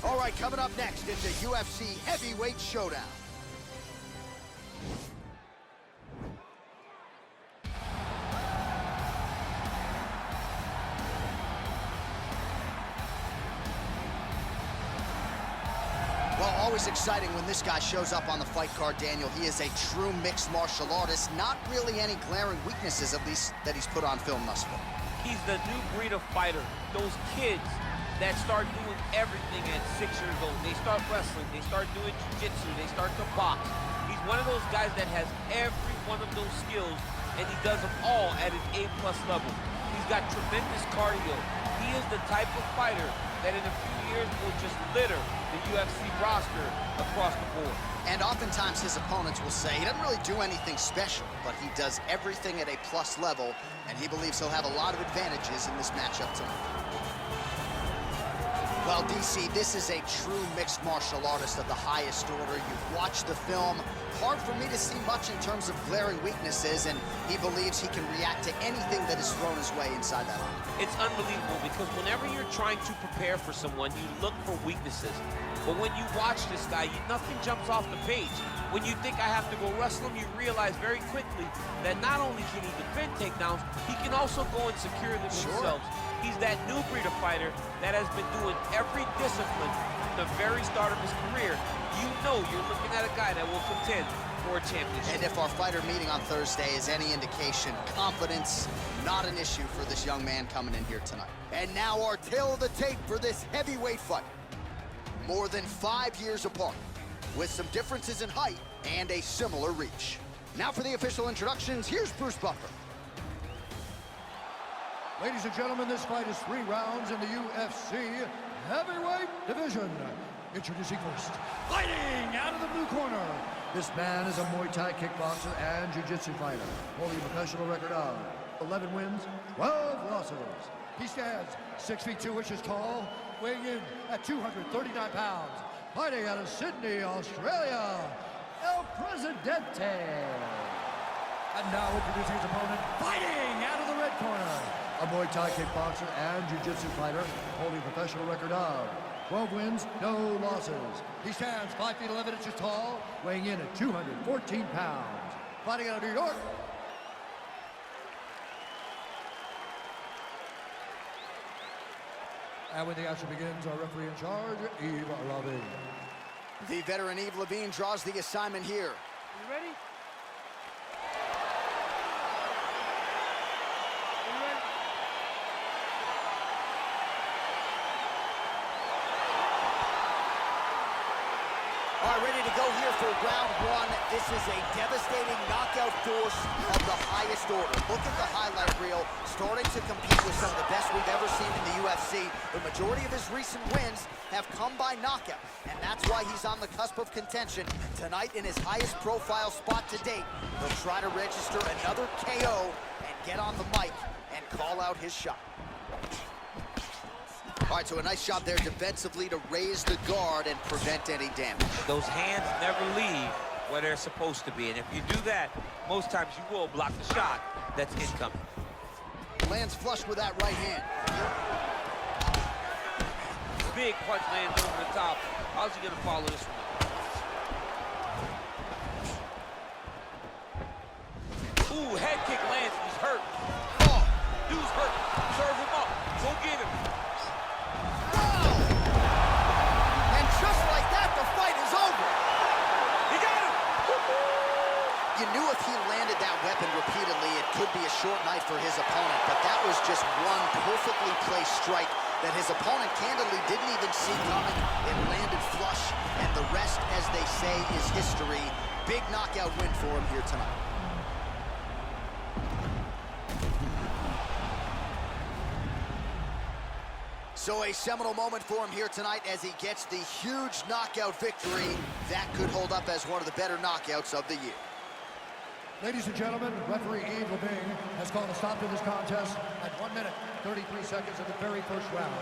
All right, coming up next, it's a UFC heavyweight showdown. Well, always exciting when this guy shows up on the fight card, Daniel. He is a true mixed martial artist. Not really any glaring weaknesses, at least, that he's put on film thus far. He's the new breed of fighter. Those kids that start doing everything at 6 years old. They start wrestling, they start doing jiu-jitsu, they start to box. He's one of those guys that has every one of those skills, and he does them all at an A+ level. He's got tremendous cardio. He is the type of fighter that in a few years will just litter the UFC roster across the board. And oftentimes his opponents will say he doesn't really do anything special, but he does everything at a plus level, and he believes he'll have a lot of advantages in this matchup tonight. Well, DC, this is a true mixed martial artist of the highest order. You've watched the film. Hard for me to see much in terms of glaring weaknesses, and he believes he can react to anything that is thrown his way inside that line. It's unbelievable because whenever you're trying to prepare for someone, you look for weaknesses. But when you watch this guy, nothing jumps off the page. When you think I have to go wrestle him, you realize very quickly that not only can he defend takedowns, he can also go and secure them himself. He's that new breed of fighter that has been doing every discipline from the very start of his career. You know you're looking at a guy that will contend for a championship. And if our fighter meeting on Thursday is any indication, confidence, not an issue for this young man coming in here tonight. And now our tale of the tape for this heavyweight fight. More than 5 years apart, with some differences in height and a similar reach. Now for the official introductions, here's Bruce Buffer. Ladies and gentlemen, this fight is 3 rounds in the UFC heavyweight division. Introducing first, fighting out of the blue corner. This man is a Muay Thai kickboxer and jiu-jitsu fighter, holding a professional record of 11 wins, 12 losses. He stands 6 feet 2 inches tall, weighing in at 239 pounds. Fighting out of Sydney, Australia, El Presidente. And now introducing his opponent, fighting out of the red corner. A Muay Thai kickboxer and jiu-jitsu fighter, holding a professional record of 12 wins, no losses. He stands 5 feet 11 inches tall, weighing in at 214 pounds. Fighting out of New York. And when the action begins, our referee in charge, Yves Levine. The veteran Yves Levine draws the assignment here. You ready? All right, ready to go here for round 1. This is a devastating knockout force of the highest order. Look at the highlight reel, starting to compete with some of the best we've ever seen in the UFC. The majority of his recent wins have come by knockout, and that's why he's on the cusp of contention. Tonight, in his highest profile spot to date, he'll try to register another KO and get on the mic and call out his shot. All right, so a nice job there defensively to raise the guard and prevent any damage. Those hands never leave where they're supposed to be, and if you do that, most times you will block the shot that's incoming. Lands flush with that right hand. Big punch lands over the top. How's he gonna follow this one? Ooh, head kick lands, he's hurt. Oh, dude's hurt. Serve him up. Go get him. Just like that, the fight is over. He got him. You knew if he landed that weapon repeatedly, it could be a short night for his opponent, but that was just one perfectly placed strike that his opponent candidly didn't even see coming. It landed flush, and the rest, as they say, is history. Big knockout win for him here tonight. So a seminal moment for him here tonight as he gets the huge knockout victory. That could hold up as one of the better knockouts of the year. Ladies and gentlemen, referee Yves Levine has called a stop to this contest at 1 minute, 33 seconds of the very first round.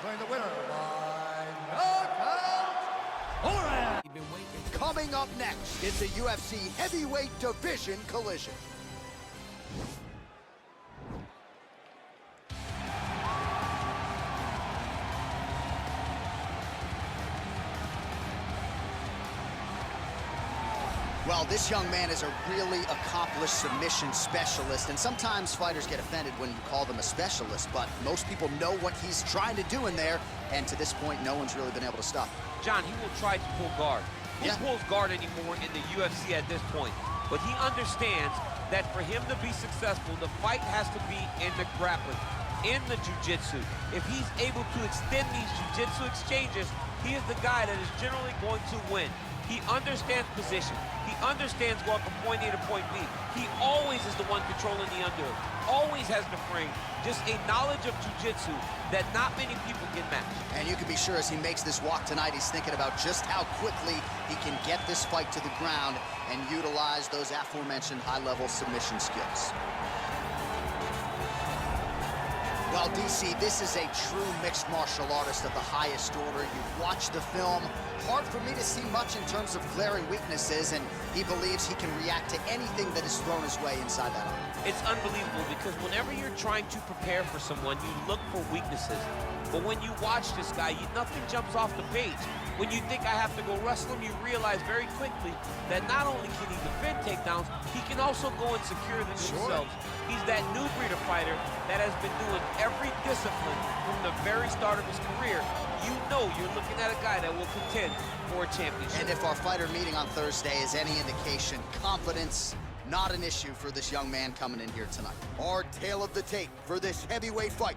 Declaring the winner by knockout. Coming up next, it's a UFC heavyweight division collision. Well, this young man is a really accomplished submission specialist, and sometimes fighters get offended when you call them a specialist, but most people know what he's trying to do in there, and to this point, no one's really been able to stop him. John, he will try to pull guard. Who Yeah. pulls guard anymore in the UFC at this point? But he understands that for him to be successful, the fight has to be in the grappling, in the jiu-jitsu. If he's able to extend these jiu-jitsu exchanges, he is the guy that is generally going to win. He understands position. He understands going from point A to point B. He always is the one controlling the underhook. Always has the frame. Just a knowledge of jiu-jitsu that not many people can match. And you can be sure as he makes this walk tonight, he's thinking about just how quickly he can get this fight to the ground and utilize those aforementioned high-level submission skills. Well, DC, this is a true mixed martial artist of the highest order. You've watched the film. Hard for me to see much in terms of glaring weaknesses, and he believes he can react to anything that is thrown his way inside that arm. It's unbelievable because whenever you're trying to prepare for someone, you look for weaknesses. But when you watch this guy, nothing jumps off the page. When you think I have to go wrestle him, you realize very quickly that not only can he defend takedowns, he can also go and secure them themselves. He's that new breed of fighter that has been doing every discipline from the very start of his career. You know you're looking at a guy that will contend for a championship. And if our fighter meeting on Thursday is any indication, confidence, not an issue for this young man coming in here tonight. Our tale of the tape for this heavyweight fight.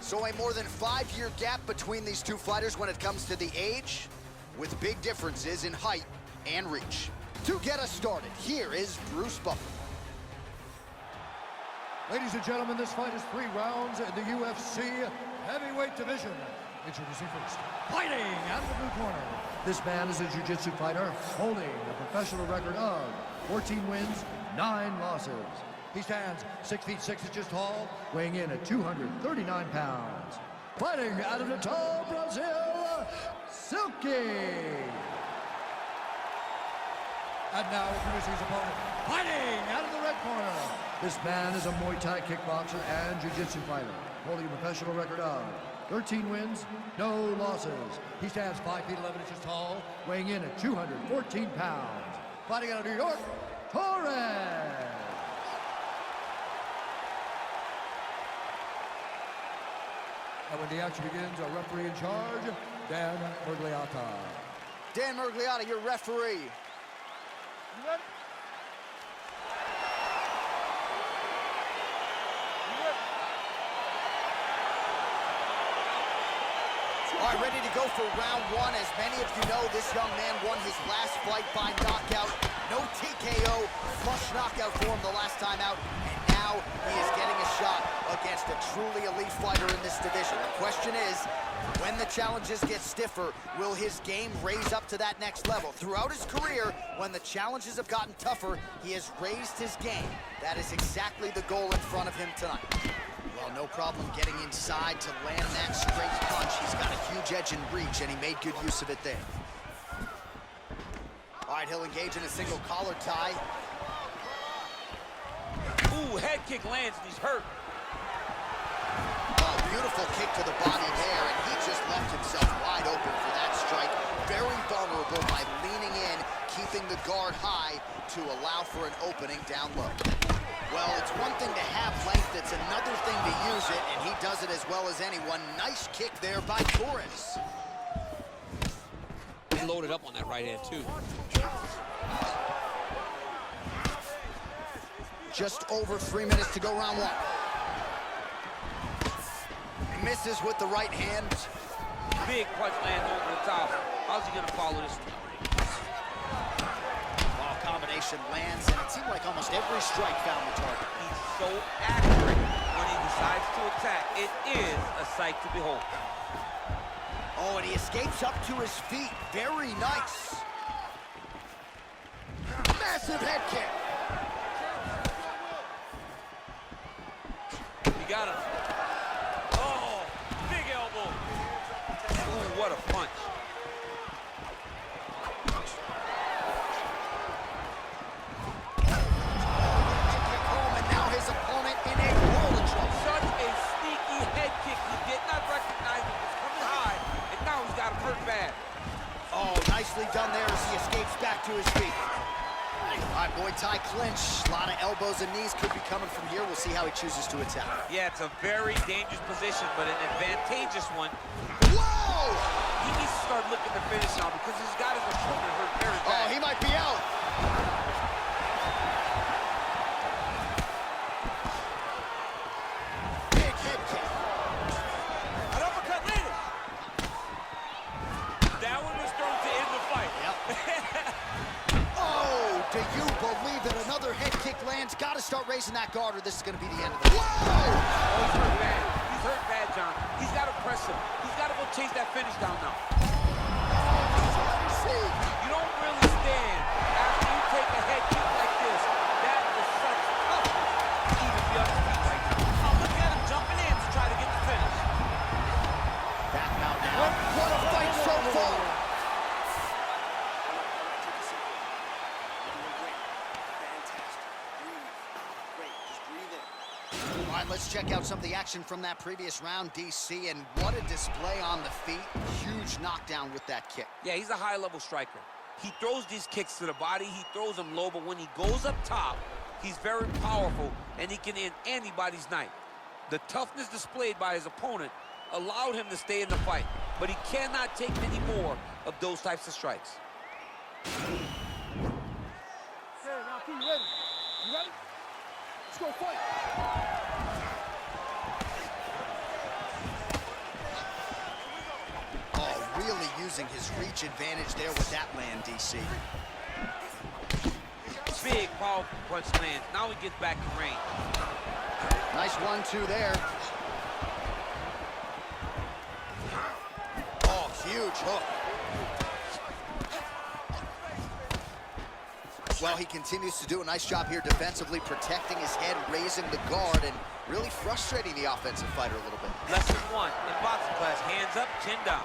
So a more than 5-year gap between these two fighters when it comes to the age, with big differences in height and reach. To get us started, here is Bruce Buffer. Ladies and gentlemen, this fight is 3 rounds in the UFC heavyweight division. Introducing first, fighting out of the blue corner. This man is a jiu-jitsu fighter holding a professional record of 14 wins, 9 losses. He stands 6 feet 6 inches tall, weighing in at 239 pounds. Fighting out of Natal, Brazil, Silky. And now introducing his opponent, fighting out of the red corner. This man is a Muay Thai kickboxer and jiu-jitsu fighter, holding a professional record of 13 wins, no losses. He stands 5 feet 11 inches tall, weighing in at 214 pounds. Fighting out of New York, Torres. And when the action begins, our referee in charge, Dan Murgliata. Dan Murgliata, your referee. You ready? All right, ready to go for round 1. As many of you know, this young man won his last fight by knockout. No TKO, flush knockout for him the last time out. And now he is getting a shot against a truly elite fighter in this division. The question is, when the challenges get stiffer, will his game raise up to that next level? Throughout his career, when the challenges have gotten tougher, he has raised his game. That is exactly the goal in front of him tonight. Well, no problem getting inside to land that straight punch. He's got a huge edge in reach, and he made good use of it there. All right, he'll engage in a single collar tie. Ooh, head kick lands and he's hurt. Oh, beautiful kick to the body there, and he just left himself wide open for that strike. Very vulnerable by leaning in, keeping the guard high to allow for an opening down low. Well, it's one thing to have length, it's another thing to use it, and he does it as well as anyone. Nice kick there by Torres. He loaded up on that right hand, too. Just over 3 minutes to go round 1. Misses with the right hand. Big punch lands over the top. How's he gonna follow this one up? Combination lands, and it seemed like almost every strike found the target. He's so accurate when he decides to attack. It is a sight to behold. Oh, and he escapes up to his feet. Very nice. Massive head kick. He got him. Oh, big elbow. Ooh, what a punch. Oh, nicely done there as he escapes back to his feet. All right, Muay Thai clinch. A lot of elbows and knees could be coming from here. We'll see how he chooses to attack. Yeah, it's a very dangerous position, but an advantageous one. Whoa! He needs to start looking to finish now because he's got his opponent hurt very bad. Oh, he might be out. Big head kick. An uppercut later. That one was thrown to end the fight. Yep. Oh, do you believe it? Another head kick lands. Got to start raising that guard or this is going to be the end of it. Whoa! Oh, he's hurt bad. He's hurt bad, John. He's got to press him. He's got to go chase that finish down now. You don't really stand after you take a head kick like this. That is such toughness. Even be on his feet right now. Oh, look at him jumping in to try to get the finish. Back out now. What a fight so far. All right, let's check out some of the action from that previous round, DC, and what a display on the feet. Huge knockdown with that kick. Yeah, he's a high-level striker. He throws these kicks to the body. He throws them low, but when he goes up top, he's very powerful, and he can end anybody's night. The toughness displayed by his opponent allowed him to stay in the fight, but he cannot take many more of those types of strikes. Okay, now, Key, you ready? You ready? Let's go fight. Oh, really using his reach advantage there with that land, DC. Big, powerful punch lands. Now he gets back in range. Nice 1-2 there. Oh, huge hook. Well, he continues to do a nice job here defensively, protecting his head, raising the guard, and really frustrating the offensive fighter a little bit. Lesson one in boxing class, hands up, chin down.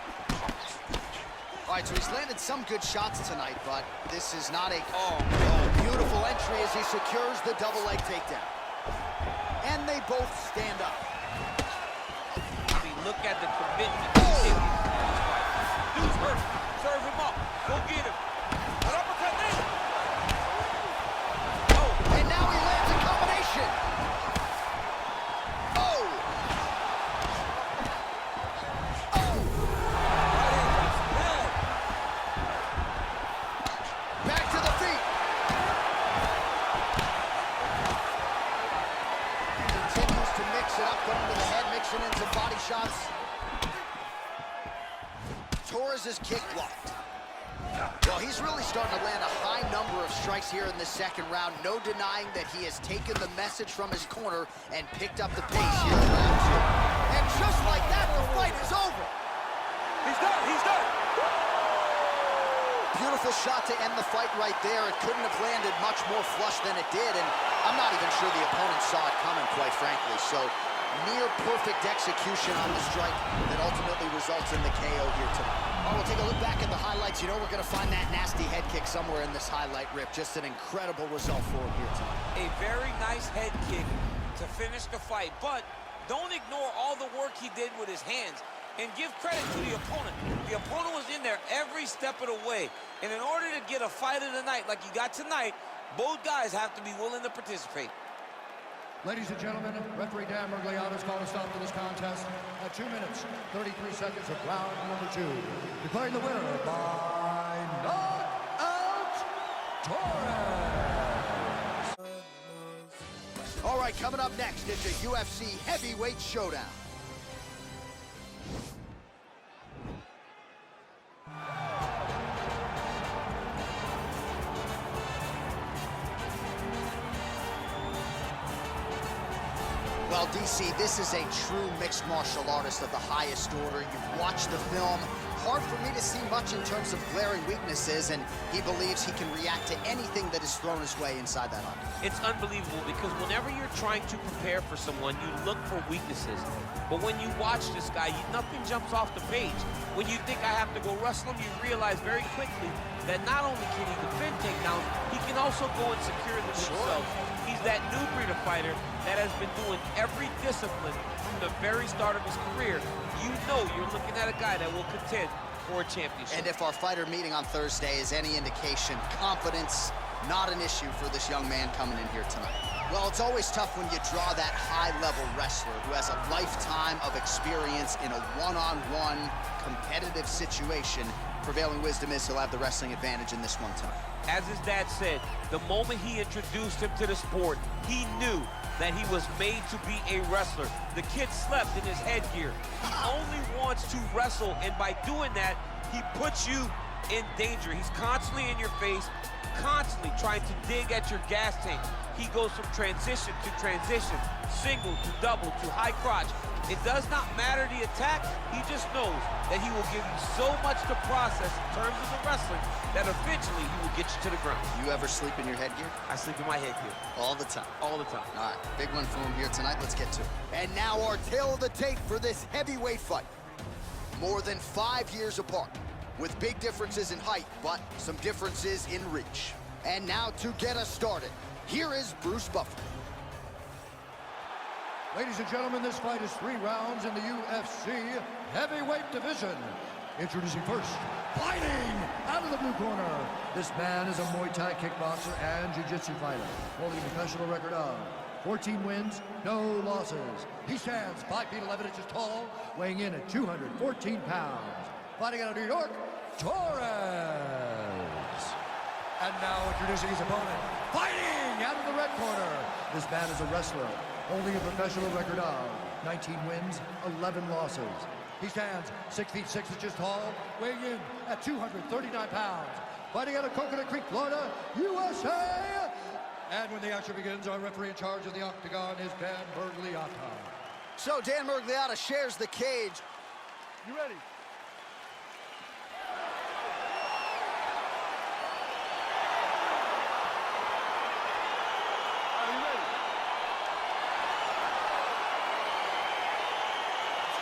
All right, so he's landed some good shots tonight, but this is not a... Oh, beautiful entry as he secures the double leg takedown. And they both stand up. I mean, look at the commitment he's giving in this fight. Dude's hurt. Serve him up. Go get him. An uppercut later. Oh, and now he lands a combination. Oh. Oh. Right hand drops him dead. Back to the feet. Continues to mix it up, going to the head, mixing in some body shots. Torres' kick blocked. Well, he's really starting to land a high number of strikes here in the second round. No denying that he has taken the message from his corner and picked up the pace here in round two. And just like that, the fight is over. He's done. He's done. Beautiful shot to end the fight right there. It couldn't have landed much more flush than it did, and I'm not even sure the opponent saw it coming, quite frankly. So, near perfect execution on the strike that ultimately results in the KO here tonight. All right, we'll take a look back at the highlights. You know we're going to find that nasty head kick somewhere in this highlight rip. Just an incredible result for him here tonight. A very nice head kick to finish the fight, but don't ignore all the work he did with his hands. And give credit to the opponent. The opponent was in there every step of the way. And in order to get a fight of the night like you got tonight, both guys have to be willing to participate. Ladies and gentlemen, referee Dan Mergliano's called a stop to this contest at 2 minutes, 33 seconds of round number 2. Declaring the winner by knockout, Torres. All right, coming up next is the UFC Heavyweight Showdown. Well, DC, this is a true mixed martial artist of the highest order. You've watched the film. Hard for me to see much in terms of glaring weaknesses, and he believes he can react to anything that is thrown his way inside that octagon. It's unbelievable because whenever you're trying to prepare for someone, you look for weaknesses. But when you watch this guy, nothing jumps off the page. When you think I have to go wrestle him, you realize very quickly that not only can he defend takedowns, he can also go and secure them himself. He's that new breed of fighter that has been doing every discipline from the very start of his career. You know you're looking at a guy that will contend for a championship. And if our fighter meeting on Thursday is any indication, confidence not an issue for this young man coming in here tonight. Well, it's always tough when you draw that high-level wrestler who has a lifetime of experience in a one-on-one competitive situation. Prevailing wisdom is he'll have the wrestling advantage in this one tonight. As his dad said, the moment he introduced him to the sport, he knew that he was made to be a wrestler. The kid slept in his headgear. He only wants to wrestle, and by doing that, he puts you in danger. He's constantly in your face, constantly trying to dig at your gas tank. He goes from transition to transition, single to double to high crotch. It does not matter the attack. He just knows that he will give you so much to process in terms of the wrestling that eventually he will get you to the ground. You ever sleep in your headgear? I sleep in my headgear. All the time? All the time. All right, big one for him here tonight. Let's get to it. And now our tale of the tape for this heavyweight fight. More than 5 years apart, with big differences in height, but some differences in reach. And now to get us started, here is Bruce Buffer. Ladies and gentlemen, this fight is 3 rounds in the UFC heavyweight division. Introducing first, fighting out of the blue corner. This man is a Muay Thai kickboxer and jiu-jitsu fighter, holding a professional record of 14 wins, no losses. He stands 5 feet 11 inches tall, weighing in at 214 pounds. Fighting out of New York, Torres. And now introducing his opponent, fighting out of the red corner. This man is a wrestler, holding a professional record of 19 wins, 11 losses. He stands 6 feet 6 inches tall, weighing in at 239 pounds. Fighting out of Coconut Creek, Florida, USA. And when the action begins, our referee in charge of the octagon is Dan Bergliotta. So Dan Bergliotta shares the cage. You ready?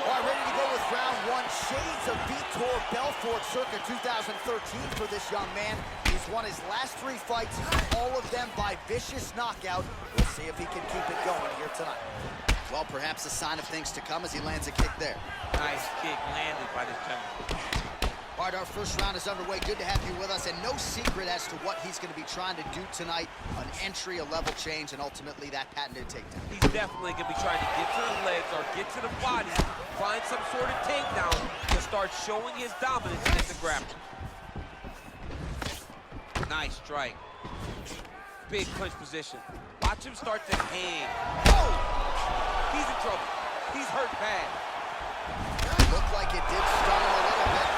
All right, ready to go with round one. Shades of Vitor Belfort circa 2013 for this young man. He's won his last 3 fights, all of them by vicious knockout. We'll see if he can keep it going here tonight. Well, perhaps a sign of things to come as he lands a kick there. Nice kick landed by this gentleman. All right, our first round is underway. Good to have you with us, and no secret as to what he's going to be trying to do tonight. An entry, a level change, and ultimately that patented takedown. He's definitely going to be trying to get to the legs or get to the body, find some sort of takedown to start showing his dominance in the grappling. Nice strike. Big clinch position. Watch him start to hang. Oh! He's in trouble. He's hurt bad. Looked like it did stun him a little bit.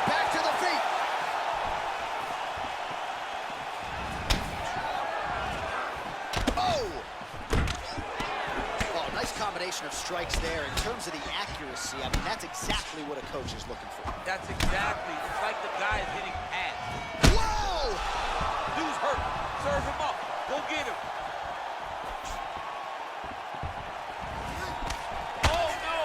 Back to the feet. Oh! Oh, nice combination of strikes there. In terms of the accuracy, I mean, that's exactly what a coach is looking for. That's exactly. It's like the guy is hitting pads. Whoa! Dude's hurt. Serve him up. Go get him. Oh, no!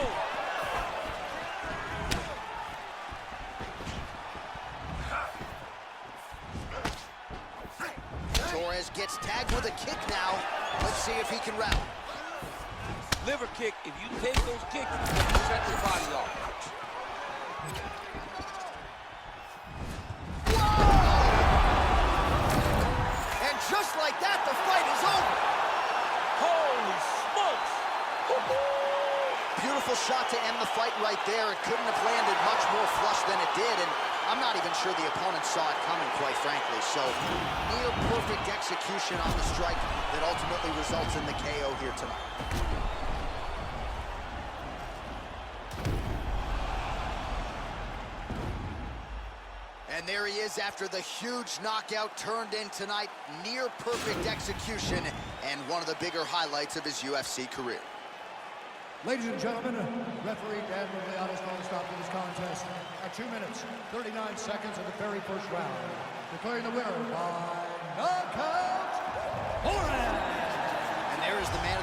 Torres gets tagged with a kick now. Let's see if he can rally. Liver kick. If you take those kicks, you shut your body off. And just like that, the fight is over. Holy smokes! Beautiful shot to end the fight right there. It couldn't have landed much more flush than it did, and I'm not even sure the opponent saw it coming, quite frankly. So, near perfect execution on the strike that ultimately results in the KO here tonight. And there he is after the huge knockout turned in tonight. Near perfect execution and one of the bigger highlights of his UFC career. Ladies and gentlemen, referee Dan Bergliotta is calling a stop to this contest at 2 minutes, 39 seconds of the very first round. Declaring the winner by knockout, Torres! And there is the man of the